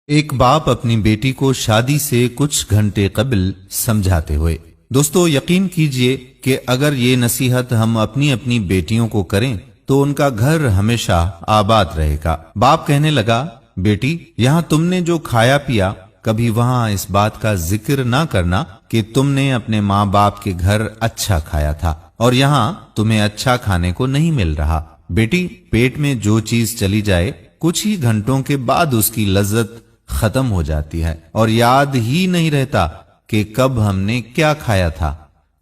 ایک باپ اپنی بیٹی کو شادی سے کچھ گھنٹے قبل سمجھاتے ہوئے، دوستو یقین کیجئے کہ اگر یہ نصیحت ہم اپنی اپنی بیٹیوں کو کریں تو ان کا گھر ہمیشہ آباد رہے گا۔ باپ کہنے لگا، بیٹی یہاں تم نے جو کھایا پیا کبھی وہاں اس بات کا ذکر نہ کرنا کہ تم نے اپنے ماں باپ کے گھر اچھا کھایا تھا اور یہاں تمہیں اچھا کھانے کو نہیں مل رہا۔ بیٹی پیٹ میں جو چیز چلی جائے کچھ ہی گھنٹوں کے بعد اس کی لذت ختم ہو جاتی ہے اور یاد ہی نہیں رہتا کہ کب ہم نے کیا کھایا تھا۔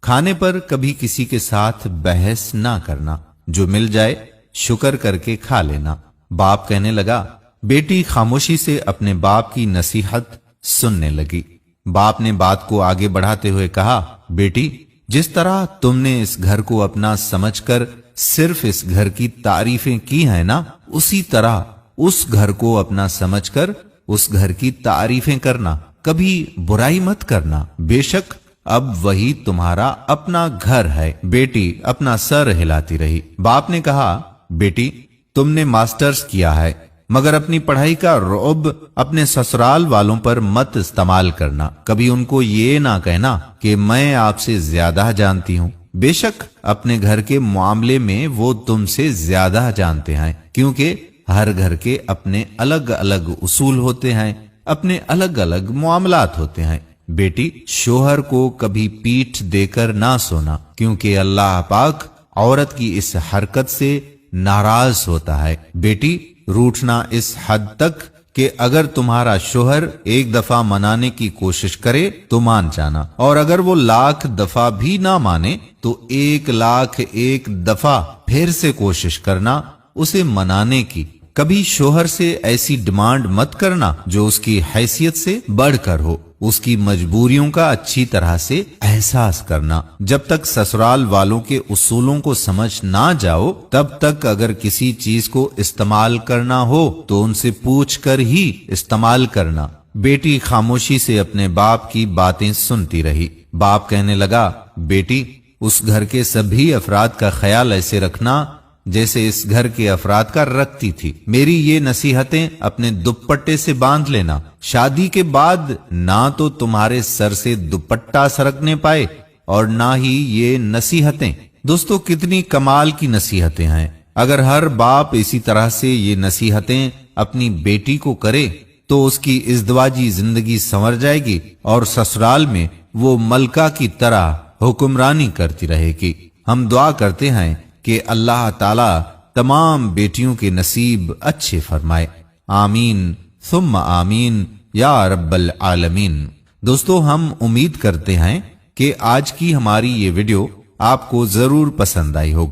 کھانے پر کبھی کسی کے ساتھ بحث نہ کرنا، جو مل جائے شکر کر کے کھا لینا۔ باپ کہنے لگا، بیٹی خاموشی سے اپنے باپ کی نصیحت سننے لگی۔ باپ نے بات کو آگے بڑھاتے ہوئے کہا، بیٹی جس طرح تم نے اس گھر کو اپنا سمجھ کر صرف اس گھر کی تعریفیں کی ہیں نا، اسی طرح اس گھر کو اپنا سمجھ کر اس گھر کی تعریفیں کرنا، کبھی برائی مت کرنا، بے شک اب وہی تمہارا اپنا گھر ہے۔ بیٹی اپنا سر ہلاتی رہی۔ باپ نے کہا، بیٹی تم نے ماسٹرز کیا ہے مگر اپنی پڑھائی کا رعب اپنے سسرال والوں پر مت استعمال کرنا۔ کبھی ان کو یہ نہ کہنا کہ میں آپ سے زیادہ جانتی ہوں، بے شک اپنے گھر کے معاملے میں وہ تم سے زیادہ جانتے ہیں، کیونکہ ہر گھر کے اپنے الگ الگ اصول ہوتے ہیں، اپنے الگ الگ معاملات ہوتے ہیں۔ بیٹی شوہر کو کبھی پیٹھ دے کر نہ سونا، کیونکہ اللہ پاک عورت کی اس حرکت سے ناراض ہوتا ہے۔ بیٹی روٹھنا اس حد تک کہ اگر تمہارا شوہر ایک دفعہ منانے کی کوشش کرے تو مان جانا، اور اگر وہ 1,00,000 دفعہ بھی نہ مانے تو 1,00,001 دفعہ پھر سے کوشش کرنا اسے منانے کی۔ کبھی شوہر سے ایسی ڈیمانڈ مت کرنا جو اس کی حیثیت سے بڑھ کر ہو۔ اس کی مجبوریوں کا اچھی طرح سے احساس کرنا۔ جب تک سسرال والوں کے اصولوں کو سمجھ نہ جاؤ تب تک اگر کسی چیز کو استعمال کرنا ہو تو ان سے پوچھ کر ہی استعمال کرنا۔ بیٹی خاموشی سے اپنے باپ کی باتیں سنتی رہی۔ باپ کہنے لگا، بیٹی اس گھر کے سبھی افراد کا خیال ایسے رکھنا جیسے اس گھر کے افراد کا رکھتی تھی۔ میری یہ نصیحتیں اپنے دوپٹے سے باندھ لینا۔ شادی کے بعد نہ تو تمہارے سر سے دوپٹہ سرکنے پائے اور نہ ہی یہ نصیحتیں۔ دوستو کتنی کمال کی نصیحتیں ہیں۔ اگر ہر باپ اسی طرح سے یہ نصیحتیں اپنی بیٹی کو کرے تو اس کی ازدواجی زندگی سنور جائے گی اور سسرال میں وہ ملکہ کی طرح حکمرانی کرتی رہے گی۔ ہم دعا کرتے ہیں کہ اللہ تعالی تمام بیٹیوں کے نصیب اچھے فرمائے، آمین ثم آمین یا رب العالمین۔ دوستو ہم امید کرتے ہیں کہ آج کی ہماری یہ ویڈیو آپ کو ضرور پسند آئی ہوگی۔